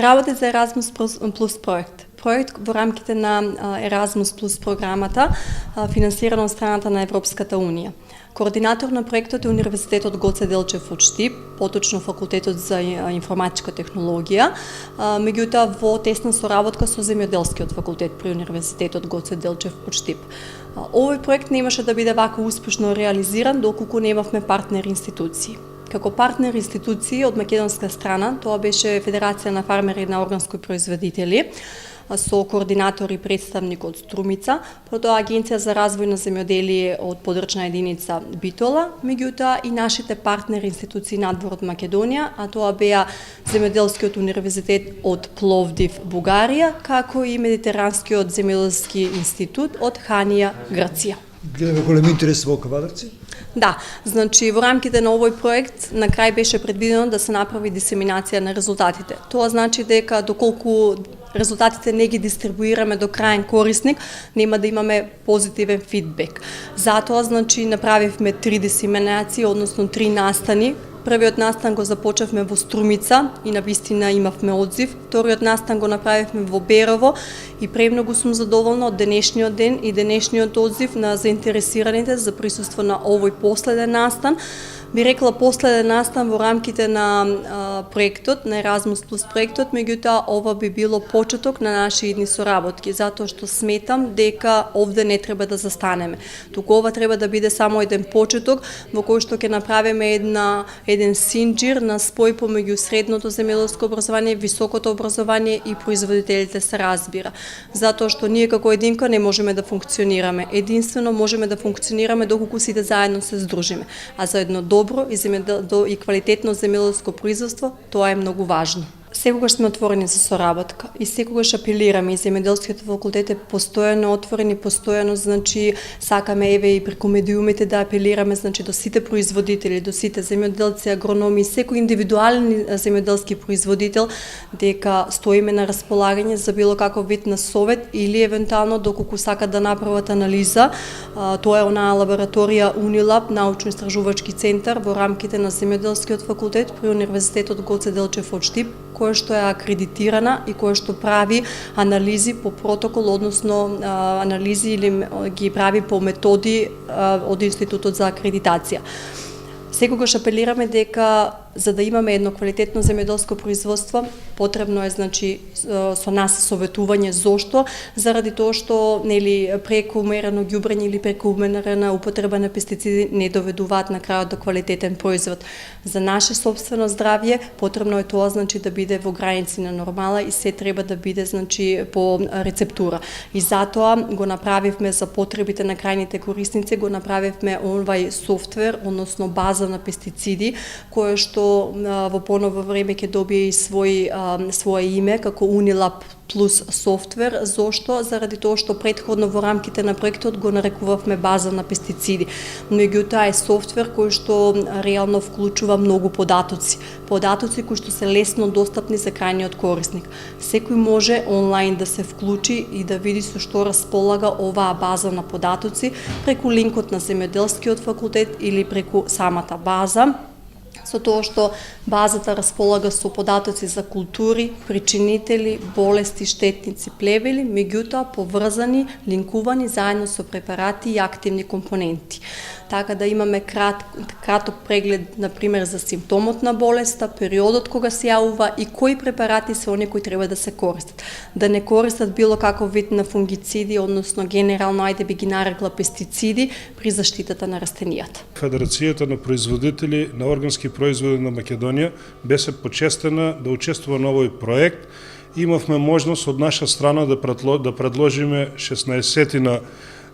Се работи за Erasmus Plus проект. Проект во рамките на Erasmus Plus програмата, финансиран од страната на Европската Унија. Координатор на проектот е Универзитетот Гоце Делчев од Штип, поточно Факултетот за информатичка технологија, меѓутоа во тесна соработка со Земјоделскиот факултет при Универзитетот Гоце Делчев од Штип. Овој проект немаше да биде вака успешно реализиран доколку немавме партнер институции. Како партнер институции од македонска страна, тоа беше Федерација на фармери на органски производители, со координатор и представник од Струмица, потоа Агенција за развој на земјоделие од подрачна единица Битола, меѓутоа и нашите партнери институции надвор од Македонија, а тоа беа Земјоделскиот универзитет од Пловдив, Бугарија, како и Медитеранскиот земјоделски институт од Ханија, Грција. Гледаме голем интерес во квадрци? Да, значи во рамките на овој проект на крај беше предвидено да се направи дисеминација на резултатите. Тоа значи дека доколку резултатите не ги дистрибуираме до краен корисник, нема да имаме позитивен фидбек. Затоа значи направивме 3 дисеминации, односно 3 настани. Првиот настан го започнавме во Струмица и навистина имавме одзив. Вториот настан го направивме во Берово и премногу сум задоволна од денешниот ден и денешниот одзив на заинтересираните за присуство на овој последен настан. Би рекла последен настан во рамките на проектот, на Erasmus Plus проектот, меѓутоа ова би било почеток на наши идни соработки, затоа што сметам дека овде не треба да застанеме. Туку ова треба да биде само еден почеток во кој што ќе направиме еден синџир на спој помеѓу средното земјоделско образование, високото образование и производителите се разбира. Затоа што ние како единка не можеме да функционираме. Единствено можеме да функционираме доколку сите заедно се здружиме. А за едно добро и квалитетно земјоделско производство, тоа е многу важно. Секогаш сме отворени за соработка и секогаш апелираме и земјоделскиот факултет е постојано отворен и постојано значи сакаме еве и преку медиумите да апелираме значи до сите производители, до сите земјоделци, агрономи, секој индивидуален земјоделски производител дека стоиме на располагање за било каков вид на совет или евентуално доколку сакат да направат анализа, тоа е онаа лабораторија Унилаб, научно-истражувачки центар во рамките на земјоделскиот факултет при Универзитетот Гоце Делчев од Штип, која што е акредитирана и која што прави анализи по протокол, односно анализи или ги прави по методи од Институтот за акредитација. Секогаш апелираме дека за да имаме едно квалитетно земјоделско производство, потребно е значи со нас советување зошто, заради тоа што нели прекоумерено ѓубрење или прекоумерена употреба на пестициди не доведуваат на крајот до квалитетен производ. За наше сопствено здравје потребно е тоа значи да биде во граници на нормала и се треба да биде значи по рецептура. И затоа го направивме за потребите на крајните корисници, го направивме онвај софтвер, односно база на пестициди, која што во поново време ќе добие и свое име како Unilab Plus софтвер. Зошто? Заради тоа што претходно во рамките на проектот го нарекувавме база на пестициди. Меѓутоа е софтвер кој што реално вклучува многу податоци. Податоци кои што се лесно достапни за крајниот корисник. Секој може онлайн да се вклучи и да види со што располага оваа база на податоци преку линкот на Земјоделскиот факултет или преку самата база, со тоа што базата располага со податоци за култури, причинители, болести, штетници, плевели, меѓутоа поврзани, линкувани заедно со препарати и активни компоненти. Така да имаме краток преглед, например, за симптомот на болеста, периодот кога се јавува и кои препарати се оние кои треба да се користат. Да не користат било каков вид на фунгициди, односно генерално, ајде би ги нарекла пестициди при заштитата на растенијата. Федерацијата на производители на органски производи на Македонија беше почестена да учествува на овој проект. Имавме можност од наша страна да предложиме 16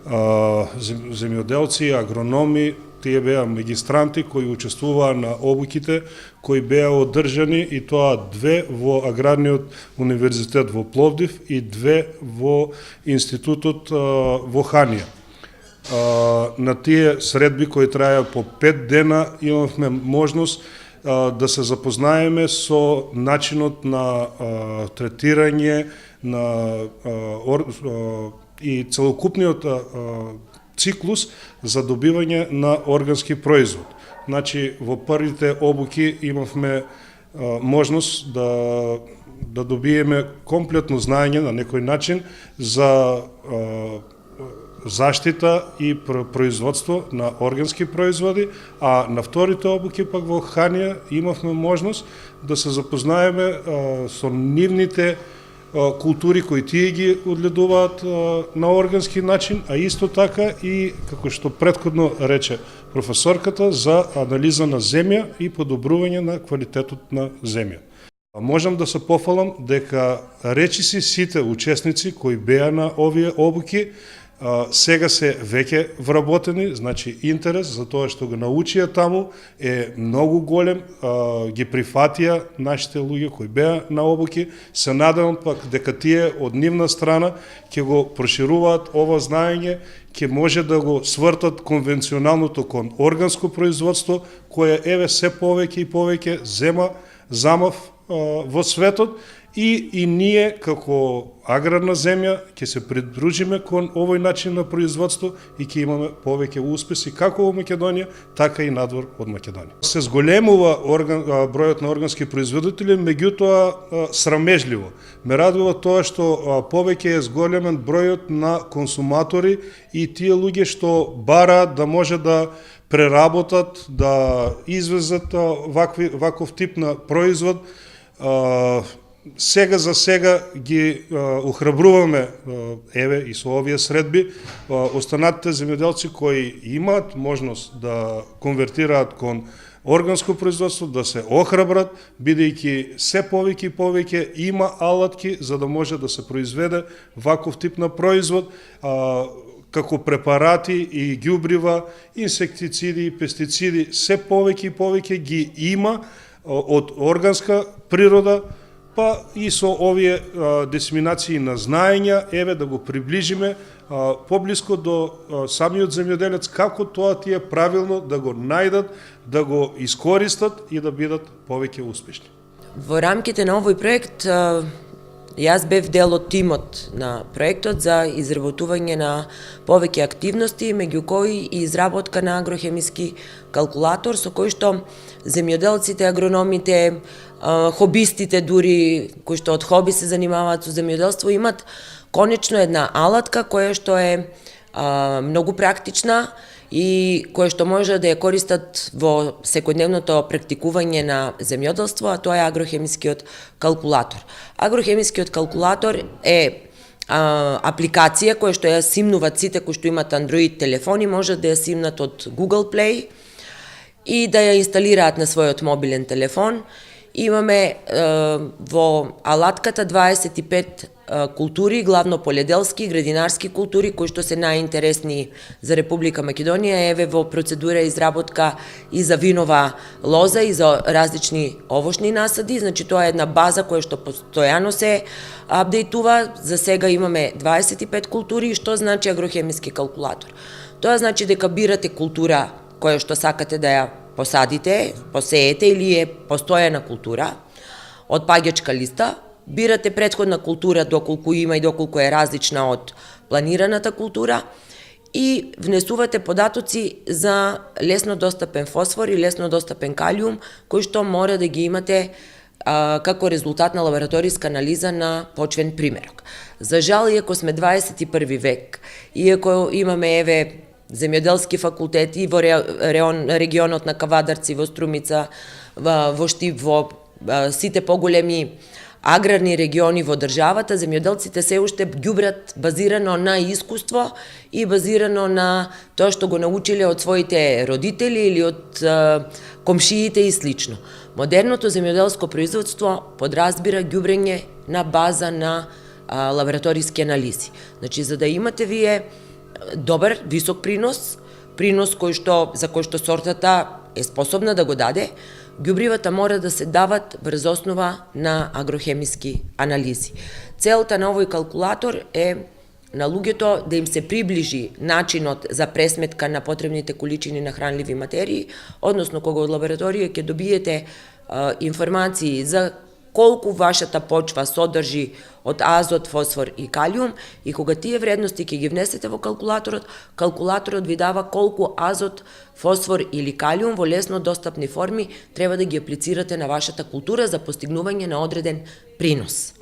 земјоделци, агрономи, тие беа магистранти кои учествуваа на обуките кои беа одржани и тоа 2 во Аграрниот универзитет во Пловдив и 2 во Институтот во Ханија. На тие средби кои траја по 5 дена имавме можност да се запознаеме со начинот на третирање и целокупниот циклус за добивање на органски производ. Значи, во првите обуки имавме можност да да добиеме комплетно знаење на некој начин за заштита и производство на органски производи, а на вторите обуки пак во Ханија имавме можност да се запознаеме со нивните култури кои тие ги одледуваат на органски начин, а исто така и, како што претходно рече професорката, за анализа на земја и подобрување на квалитетот на земја. Можам да се пофалам дека речиси сите учесници кои беа на овие обуки сега се веќе вработени, значи интерес за тоа што го научија таму е многу голем, ги прифатија нашите луѓе кои беа на обуки, се надевам пак дека тие од нивна страна ќе го прошируваат ова знаење, ќе може да го свртат конвенционалното кон органско производство, кое еве се повеќе и повеќе зема замав во светот, и ние како аграрна земја ќе се придружиме кон овој начин на производство и ќе имаме повеќе успеси како во Македонија, така и надвор од Македонија. Се зголемува бројот на органски производители, меѓутоа срамежливо. Ме радува тоа што повеќе е зголемен бројот на консуматори и тие луѓе што бараат да може да преработат, да извезат ваков тип на производ. Сега за сега ги охрабруваме еве и со овие средби останатите земјоделци кои имаат можност да конвертираат кон органско производство, да се охрабрат, бидејќи се повеќе и повеќе има алатки за да може да се произведе ваков тип на производ, како препарати и ѓубрива, инсектициди и пестициди, се повеќе и повеќе ги има од органска природа, па и со овие дисеминации на знаења, еве да го приближиме поблиско до самиот земјоделец, како тоа тие правилно да го најдат, да го искористат и да бидат повеќе успешни. Во рамките на овој проект, јас бев дел од тимот на проектот за изработување на повеќе активности, меѓу кои и изработка на агрохемиски калкулатор, со кој што земјоделците, агрономите, хобистите дури, кои што од хоби се занимаваат со земјоделство, имат конечно една алатка која што е многу практична и која што може да ја користат во секојдневното практикување на земјоделство, а тоа е агрохемискиот калкулатор. Агрохемискиот калкулатор е апликација која што ја симнуваат сите кои што имаат Android телефони, може да ја симнат од Google Play и да ја инсталираат на својот мобилен телефон. Имаме во алатката 25 култури, главно поледелски и градинарски култури, кои што се најинтересни за Република Македонија. Еве во процедура изработка и за винова лоза и за различни овошни насади, значи тоа е една база која што постојано се апдейтува. За сега имаме 25 култури. Што значи агрохемиски калкулатор? Тоа значи дека бирате култура која што сакате да ја посадите, посеете или е постојана култура од паѓачка листа, бирате претходна култура доколку има и доколку е различна од планираната култура и внесувате податоци за лесно достапен фосфор и лесно достапен калиум, кои што мора да ги имате како резултат на лабораториска анализа на почвен примерок. За жал, иако сме 21 век, иако имаме еве земјоделски факултет и во регионот на Кавадарци, во Струмица, во Штип, во сите поголеми аграрни региони во државата, земјоделците се уште ѓубрат базирано на искуство и базирано на тоа што го научиле од своите родители или од комшиите и слично. Модерното земјоделско производство подразбира ѓубрење на база на лабораториски анализи. Значи, за да имате вие добар, висок принос за кој што сортата е способна да го даде, ѓубривата мора да се дават врз основа на агрохемиски анализи. Целта на овој калкулатор е на луѓето да им се приближи начинот за пресметка на потребните количини на хранливи материи, односно кога од лабораторија ќе добиете информации за колку вашата почва содржи од азот, фосфор и калиум, и кога тие вредности ќе ги внесете во калкулаторот ви дава колку азот, фосфор или калиум во лесно достапни форми треба да ги аплицирате на вашата култура за постигнување на одреден принос.